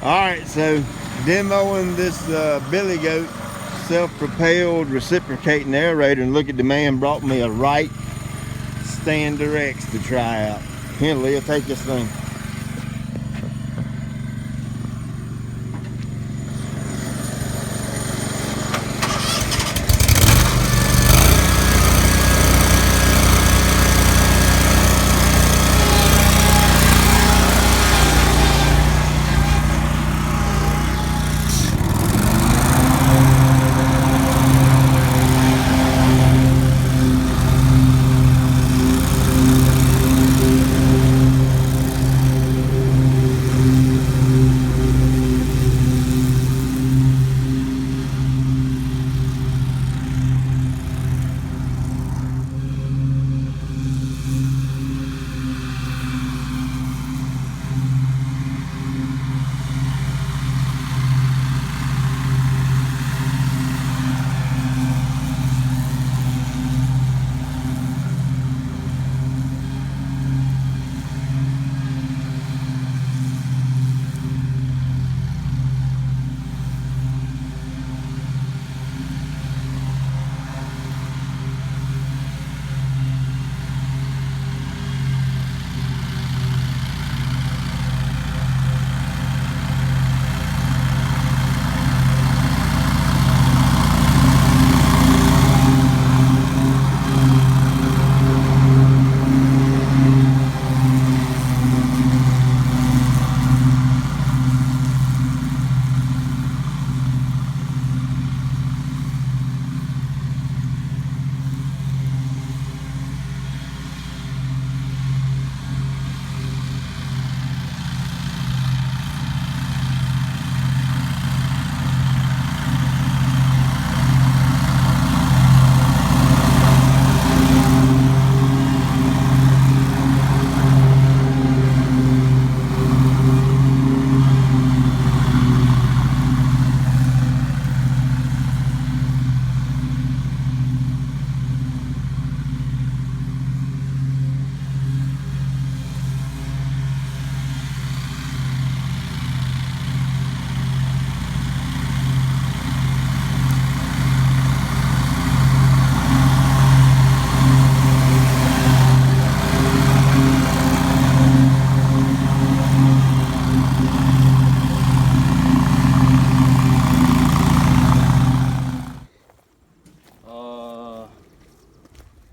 Alright, so demoing this billy goat self-propelled reciprocating aerator, and look at the man brought me a right stand directs to try out. Here, Leah, take this thing.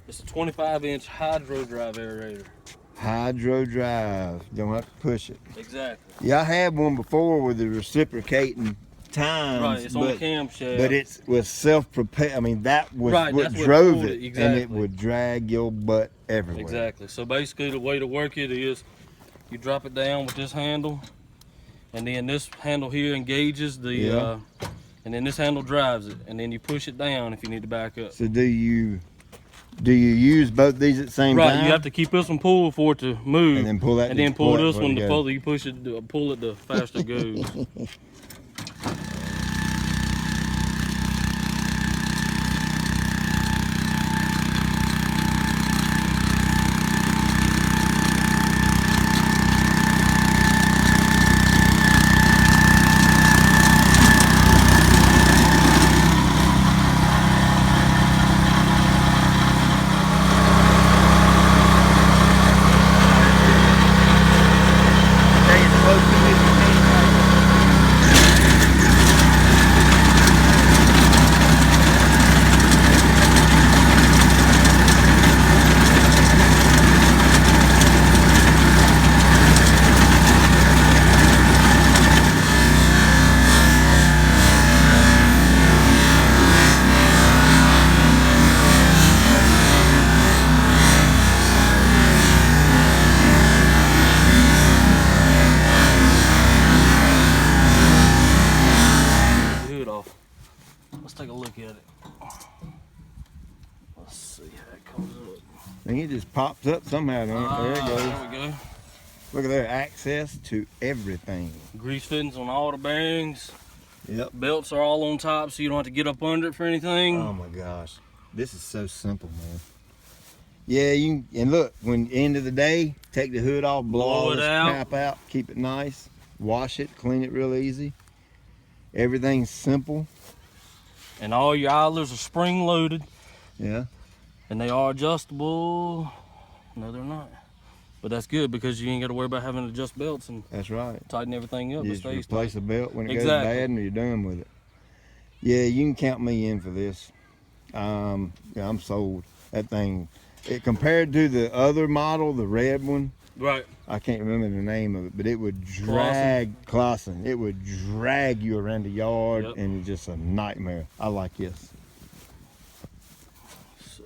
It's a 25-inch hydro drive aerator. Hydro drive, don't have to push it. Exactly. Yeah, I had one before with the reciprocating times. Right, it's on the camshaft. But it was self-propelled. I mean, that was right, what that's drove what it, exactly. and it would drag your butt everywhere. Exactly. So basically, the way to work it is you drop it down with this handle, and then this handle here engages the, and then this handle drives it, and then you push it down if you need to back up. So do you use both these at the same time? Right, you have to keep this one pulled for it to move, and then pull that, and then pull this one. The further you push it, pull it, the faster it goes. Take a look at it. Let's see how it comes up. I think it just pops up somehow, don't it? There it goes. There we go. Look at there, access to everything. Grease fittings on all the bearings. Yep. Belts are all on top, so you don't have to get up under it for anything. Oh my gosh, this is so simple, man. Yeah, and look, when end of the day, take the hood off, blow all this crap out, keep it nice. wash it, clean it real easy. Everything's simple. And all your idlers are spring loaded. Yeah. And they are adjustable. No, they're not. But that's good because you ain't got to worry about having to adjust belts and That's right. tighten everything up. You It just stays replace tight. the belt when it goes Exactly. bad and you're done with it. Yeah, you can count me in for this. Yeah, I'm sold. That thing, compared to the other model, the red one, Right. I can't remember the name of it, but it would drag Clausen. It would drag you around the yard, Yep. and it's just a nightmare. I like this. So.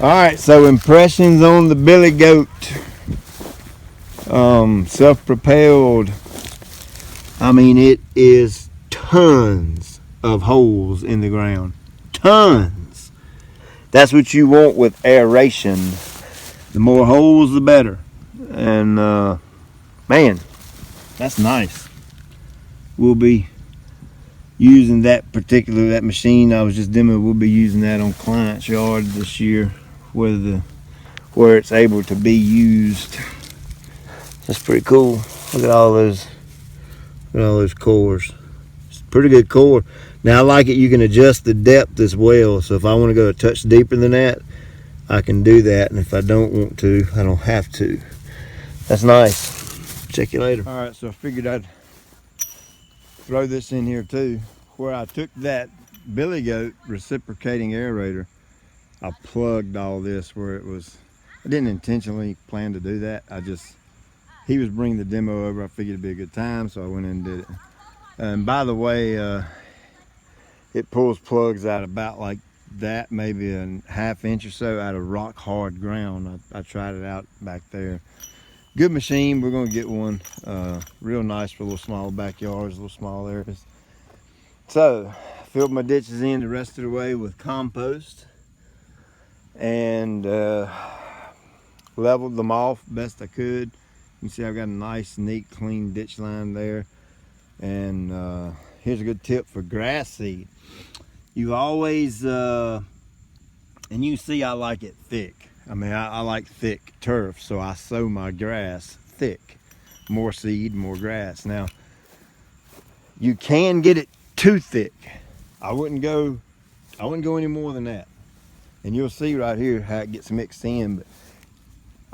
All right, so impressions on the Billy Goat. Self-propelled. I mean, it is tons of holes in the ground. Tons. That's what you want with aeration. The more holes, the better. And man, that's nice. We'll be using that machine I was just demoing. We'll be using that on clients' yard this year, where it's able to be used. That's pretty cool. Look at all those cores. It's a pretty good core. Now I like it. You can adjust the depth as well. So if I want to go a touch deeper than that, I can do that. And if I don't want to, I don't have to. That's nice. Check you later. All right, so I figured I'd throw this in here too, where I took that Billy Goat reciprocating aerator. I plugged all this where it was. I didn't intentionally plan to do that. He was bringing the demo over. I figured it'd be a good time, so I went in and did it. And by the way, it pulls plugs out about like that, maybe a ½ inch or so out of rock hard ground. I tried it out back there. Good machine. We're gonna get one real nice for little small backyards, little small areas. So filled my ditches in the rest of the way with compost and leveled them off best I could. You can see I've got a nice, neat, clean ditch line there. And here's a good tip for grass seed. You always, And you see I like it thick. I mean, I like thick turf, so I sow my grass thick. More seed, more grass. Now, you can get it too thick. I wouldn't go any more than that. And you'll see right here how it gets mixed in. But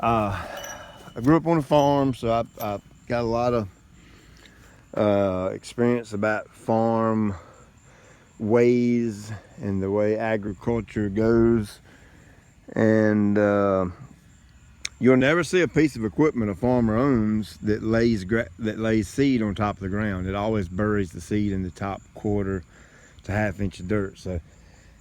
I grew up on a farm, so I got a lot of experience about farm ways and the way agriculture goes. And you'll never see a piece of equipment a farmer owns that lays seed on top of the ground. It always buries the seed in the top quarter to half-inch of dirt. So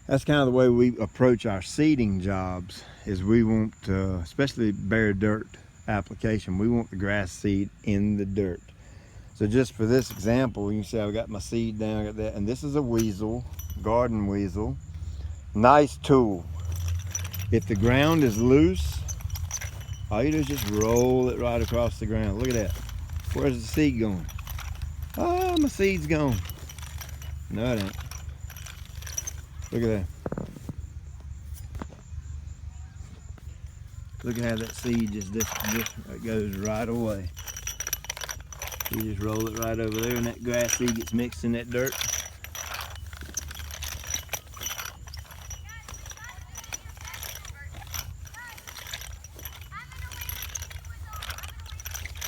that's kind of the way we approach our seeding jobs. Is we want, especially bare dirt application, we want the grass seed in the dirt. So just for this example, you can see I've got my seed down, I got that, and this is a weasel, garden weasel. Nice tool. If the ground is loose, all you do is just roll it right across the ground. Look at that. Where's the seed going? Oh, my seed's gone. No, it ain't. Look at that. Look at how that seed just it goes right away. You just roll it right over there and that grass seed gets mixed in that dirt.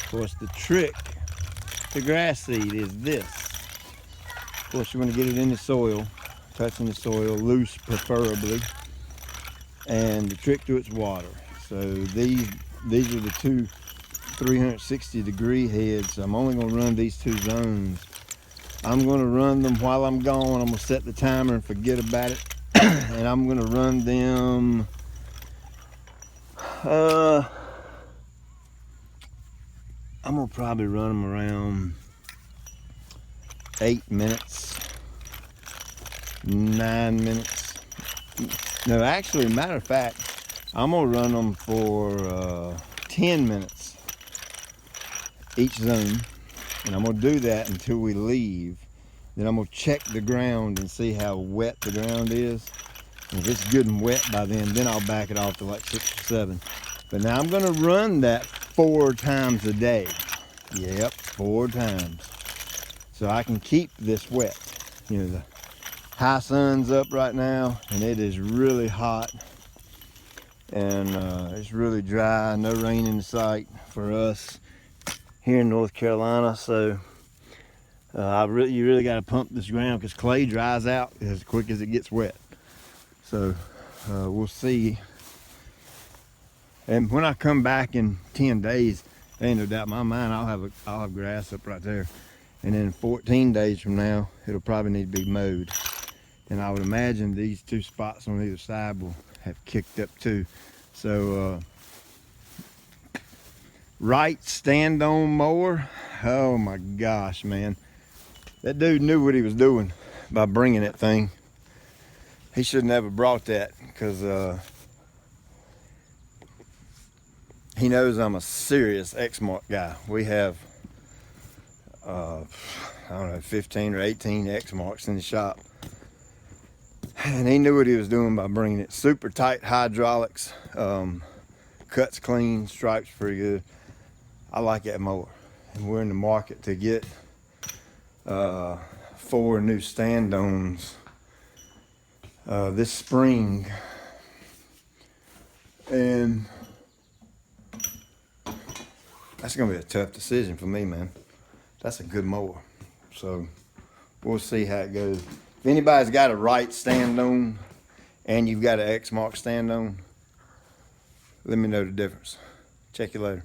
Of course, the trick to grass seed is this. Of course, you want to get it in the soil, touching the soil, loose preferably. And the trick to it's water. So these are the two 360-degree heads. I'm only going to run these two zones. I'm going to run them while I'm gone. I'm going to set the timer and forget about it. And I'm going to run them I'm going to probably run them around 8 minutes, 9 minutes. No, actually, matter of fact, I'm going to run them for 10 minutes each zone. And I'm going to do that until we leave. Then I'm going to check the ground and see how wet the ground is. And if it's good and wet by then I'll back it off to like 6 or 7. But now I'm going to run that 4 times a day. Yep, 4 times. So I can keep this wet. You know, the high sun's up right now and it is really hot. And it's really dry, no rain in sight for us here in North Carolina. So you really got to pump this ground because clay dries out as quick as it gets wet. So we'll see. And when I come back in 10 days, there ain't no doubt in my mind I'll have grass up right there. And then 14 days from now, it'll probably need to be mowed. And I would imagine these 2 spots on either side will have kicked up too. So right stand-on mower, oh my gosh, man. That dude knew what he was doing by bringing that thing. He should never brought that because he knows I'm a serious X-mark guy. We have I don't know, 15 or 18 X-marks in the shop. And he knew what he was doing by bringing it. Super tight hydraulics, cuts clean, stripes pretty good. I like that mower. And we're in the market to get 4 new stand-ons this spring. And that's gonna be a tough decision for me, man. That's a good mower. So we'll see how it goes. If anybody's got a right stand-on and you've got an X-mark stand-on, let me know the difference. Check you later.